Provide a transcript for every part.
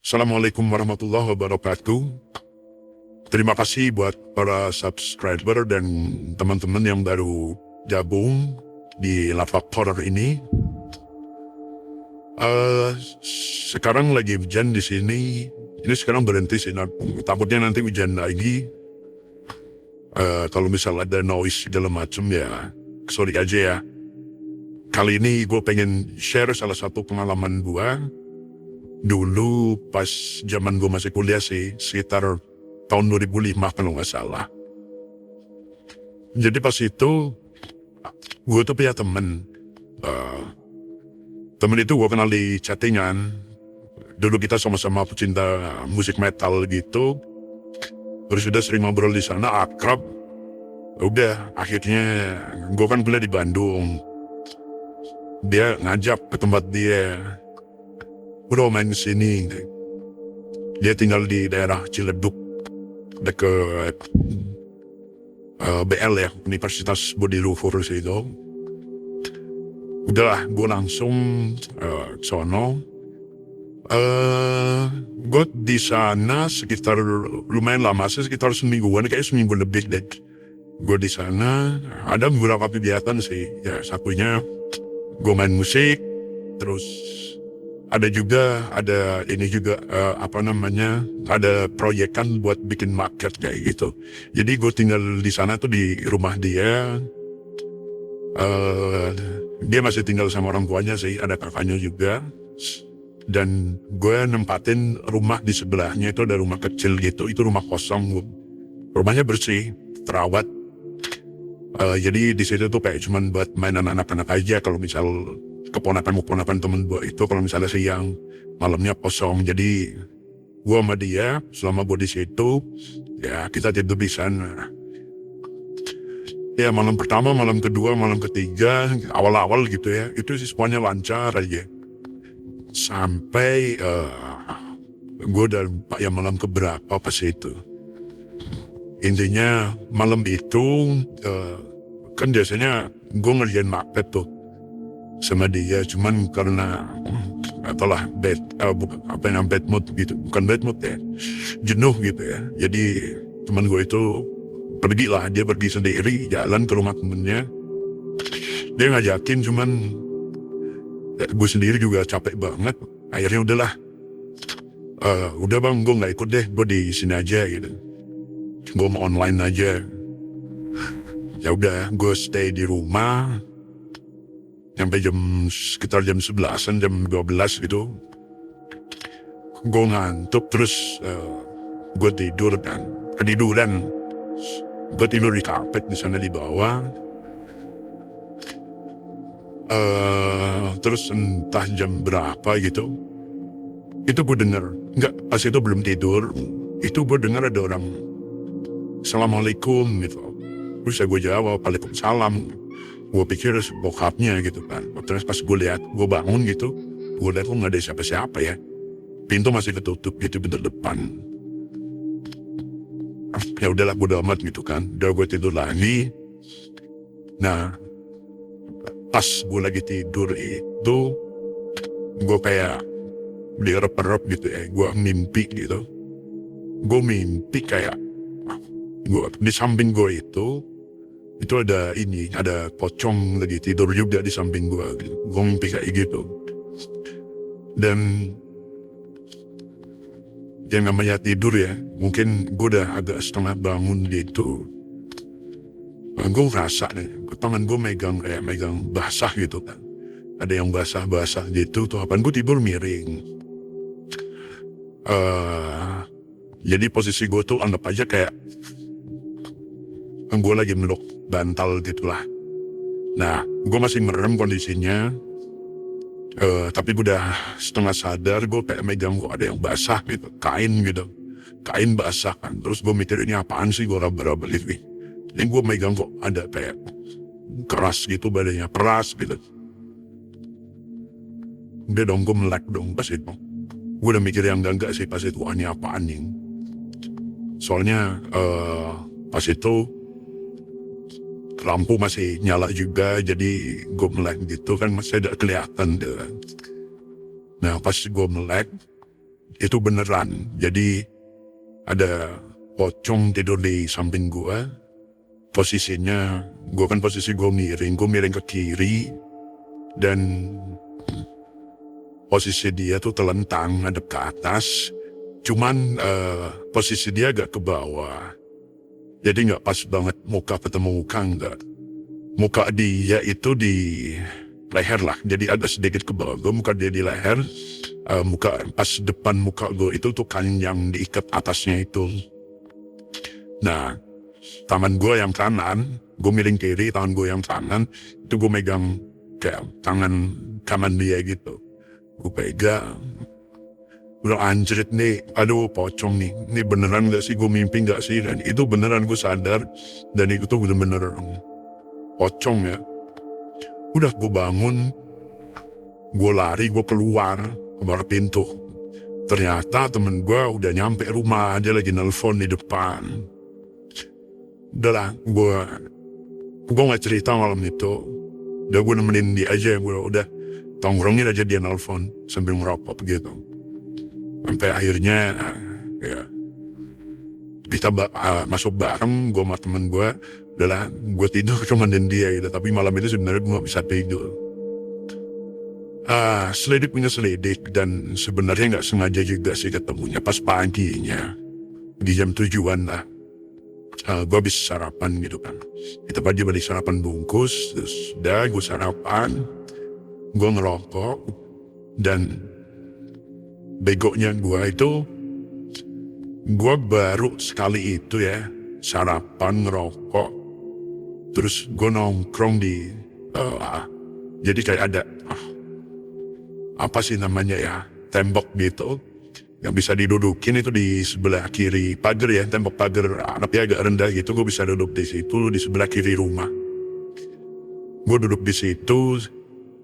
Assalamualaikum warahmatullahi wabarakatuh. Terima kasih buat para subscriber dan teman-teman yang baru gabung di Lapak Horror ini. Sekarang lagi hujan di sini. Ini sekarang berhenti sih. Takutnya nanti hujan lagi. Kalau misalnya ada noise segala macam ya, sorry aja ya. Kali ini gue pengen share salah satu pengalaman gue. Dulu pas zaman gue masih kuliah sih, sekitar tahun 2005 kalau nggak salah. Jadi pas itu, gue tuh punya temen. Temen itu gue kenal di chattingan. Dulu kita sama-sama pecinta musik metal gitu. Terus udah sering ngobrol di sana, akrab. Udah, akhirnya gue kan kuliah di Bandung. Dia ngajak ke tempat dia. Udah main kesini. Dia tinggal di daerah Ciledug, deket BL ya, Universitas Budi Luhur situ. Udahlah, gue langsung sono. Gue di sana sekitar lumayan lama sih, sekitar semingguan, kayak seminggu lebih deh. Gue di sana ada beberapa kegiatan sih. Ya satunya gue main musik, terus ada proyekan buat bikin market kayak gitu. Jadi gue tinggal di sana tuh di rumah dia. Dia masih tinggal sama orang tuanya sih, ada kakaknya juga. Dan gue nempatin rumah di sebelahnya itu ada rumah kecil gitu, itu rumah kosong. Rumahnya bersih, terawat. Jadi di situ tuh kayak cuman buat mainan anak-anak aja. Kalau misal keponakan temen gue itu kalau misalnya siang malamnya kosong, jadi gue sama dia selama gue di situ ya kita tidur di sana. Ya malam pertama, malam kedua, malam ketiga, awal-awal gitu ya, itu sih semuanya lancar aja. Sampai gue udah lupa ya malam keberapa pas itu. Intinya malam itu kan biasanya gue ngerjain market tuh sama dia, cuman karena itulah bad mood gitu, bukan bad mood ya, jenuh gitu ya. Jadi teman gue itu dia pergi sendiri jalan ke rumah temennya. Dia ngajakin, cuman gue sendiri juga capek banget. Akhirnya udahlah, udah bang, gue nggak ikut deh, gue di sini aja gitu. Gue mau online aja. Ya udah, gue stay di rumah sampai sekitar jam 11-an, jam 12 gitu. Gue ngantuk, terus gue ketiduran. Gue tidur di karpet di sana di bawah. Terus entah jam berapa gitu, itu gue denger, pas itu belum tidur, itu gue denger ada orang Assalamualaikum gitu. Terus gue jawab Waalaikumsalam. Gue pikir bokapnya gitu kan. Terus pas gue bangun gitu, gue lihat kok nggak ada siapa-siapa ya. Pintu masih ketutup gitu, pintu depan. Ya udahlah, bodo amat gitu kan. Udah gue tidur lagi. Nah, pas gue lagi tidur itu, gue kayak direp-rep gitu ya. Gue mimpi gitu. Gue mimpi kayak di samping gue itu ada pocong lagi tidur juga di samping gue. Gue mimpi kayak gitu. Dan yang namanya tidur ya, mungkin gue udah agak setengah bangun gitu. Gue ngerasa nih, tangan gue megang basah gitu kan. Ada yang basah-basah gitu tuh. Apaan, gue tidur miring. Jadi posisi gue tuh anggap aja kayak gue lagi meluk bantal gitulah. Nah, gue masih merem kondisinya. Tapi gue udah setengah sadar, gue kayak megang kok ada yang basah gitu, kain basah kan. Terus gue mikir ini apaan sih, gue raba-raba ini. Jadi gue megang kok ada kayak keras gitu badannya, peras gitu. Udah dong, gue melek dong pas itu. Gue udah mikir yang enggak sih pas itu, ini apaan nih. Soalnya pas itu lampu masih nyala juga, jadi gue melek gitu kan, masih ada kelihatan deh. Nah pas gue melek, itu beneran. Jadi ada pocong tidur di samping gua. Posisinya, posisi gua miring ke kiri. Dan posisi dia tuh telentang, ngadep ke atas. Cuman posisi dia agak ke bawah. Jadi nggak pas banget muka ketemu muka, enggak. Muka dia itu di leher lah, jadi agak sedikit ke bawah. Muka dia di leher, pas depan muka gue itu tuh kain yang diikat atasnya itu. Nah, tangan gue yang kanan, gue miring kiri, tangan gue yang kanan, itu gue megang kayak tangan kanan dia gitu. Gue pegang, udah anjrit nih, aduh pocong nih, ini beneran gak sih, gue mimpi gak sih? Dan itu beneran, gue sadar, dan itu tuh bener-bener pocong ya. Udah gue bangun, gue lari, gue keluar pintu. Ternyata temen gue udah nyampe rumah, dia lagi nelpon di depan. Udah lah, gue gak cerita malam itu. Udah gue nemenin dia aja, gue udah tongkrongin aja dia nelpon sambil ngerokok gitu. Sampai akhirnya ya kita masuk bareng, gue sama temen gue. Udahlah, gue tidur temenin dia gitu. Tapi malam itu sebenarnya gue gak bisa tidur. Selidik punya selidik, dan sebenarnya gak sengaja juga sih ketemunya pas paginya. Di jam 7-an lah. Gue habis sarapan gitu kan. Kita pagi balik sarapan bungkus, terus udah gue sarapan. Gue ngerokok, dan begonya gue itu, gue baru sekali itu ya, sarapan ngerokok. Terus gue nongkrong di, jadi kayak ada, apa sih namanya ya, tembok gitu, yang bisa didudukin itu di sebelah kiri pagar ya, tembok pagar tapi agak rendah gitu. Gue bisa duduk di situ, di sebelah kiri rumah. Gue duduk di situ,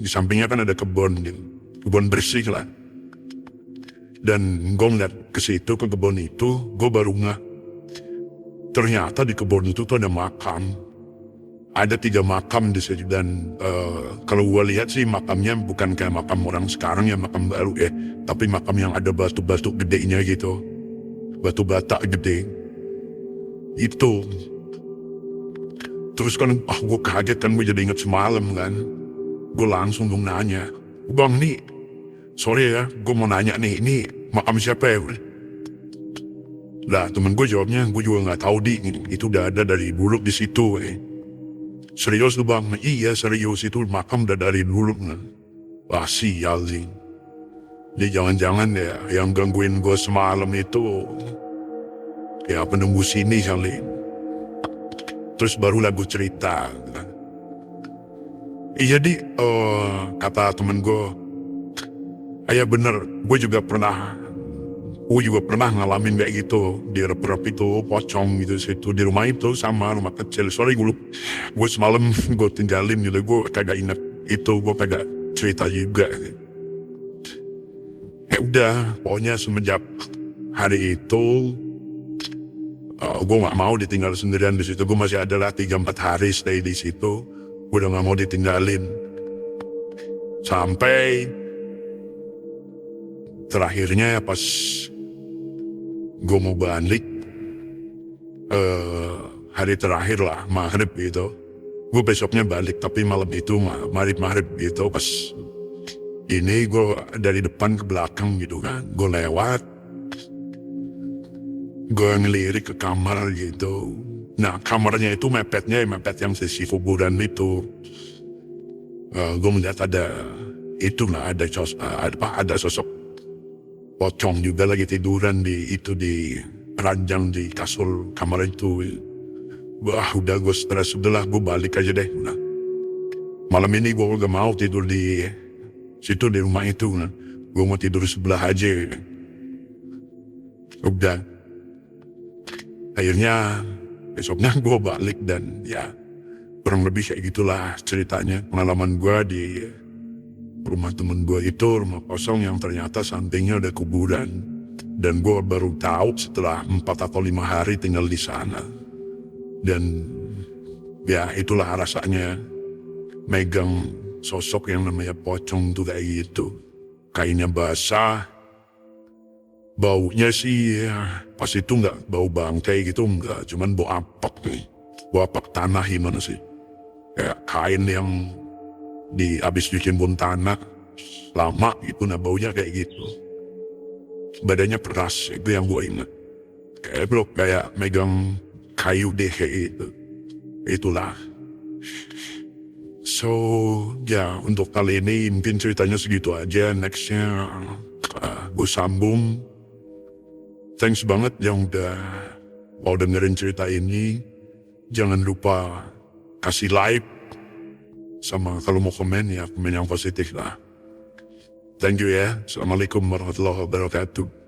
di sampingnya kan ada kebun gitu, kebun bersih lah. Dan gue ngeliat ke situ, ke kebun itu, gue baru ternyata di kebun itu tuh ada makam. Ada 3 makam di situ, dan kalau gue lihat sih makamnya bukan kayak makam orang sekarang ya, makam baru ya, tapi makam yang ada batu-batu gedenya gitu, batu bata gede itu. Terus kan gue kaget kan, gue jadi inget semalam kan. Gue langsung nanya, "Bang nih, sorry ya, gue mau nanya nih, ini makam siapa ya?" Lah temen gue jawabnya, "Gue juga nggak tahu itu udah ada dari dulu di situ." Serius tuh bang? Iya serius, itu makam udah dari dulu. Wah sial sih. Jadi jangan-jangan ya yang gangguin gue semalam itu ya penembus sini kali. Terus barulah gue cerita. Iya kata temen gue, "Ayah bener, gue juga pernah ngalamin kayak gitu, di rep-rep itu pocong gitu situ, di rumah itu sama rumah kecil." Sorry gue semalam gue tinggalin gitu, gue kagak inget itu, gue kagak cerita juga. Ya udah, pokoknya semenjak hari itu gue nggak mau ditinggal sendirian di situ. Gue masih adalah 3-4 hari stay di situ, gue udah nggak mau ditinggalin. Sampai terakhirnya pas gue mau balik, hari terakhir lah, maghrib gitu. Gue besoknya balik, tapi malam itu maghrib gitu, pas ini gue dari depan ke belakang gitu kan. Gue lewat, gue ngelirik ke kamar gitu. Nah kamarnya itu mepet yang sisi kuburan itu. Gue melihat ada sosok pocong juga lagi tiduran di ranjang di kasur kamar itu. Wah udah gue stres, udahlah gue balik aja deh. Nah, malam ini gue gak mau tidur di situ, di rumah itu. Nah, gue mau tidur sebelah aja. Udah. Akhirnya besoknya gue balik, dan ya kurang lebih kayak gitulah ceritanya. Pengalaman gue di rumah temen gue itu, rumah kosong yang ternyata sampingnya ada kuburan. Dan gue baru tahu setelah 4 atau 5 hari tinggal di sana. Dan ya itulah rasanya megang sosok yang namanya pocong tuh kayak gitu. Kainnya basah, Baunya sih ya, pas itu nggak bau bangkai gitu, nggak, cuman bau apak nih. Bau apak tanah gimana sih. Kayak kain yang habis bikin bun tanah lama gitu, nah baunya kayak gitu. Badannya peras, itu yang gue ingat. Kayak bro, kayak megang kayu deh kayak gitu. Itulah. So, ya untuk kali ini mungkin ceritanya segitu aja. Nextnya gue sambung. Thanks banget yang udah mau dengerin cerita ini. Jangan lupa kasih like. Sama kalau mau komen ya komen yang positif lah. Thank you ya. Assalamualaikum warahmatullahi wabarakatuh.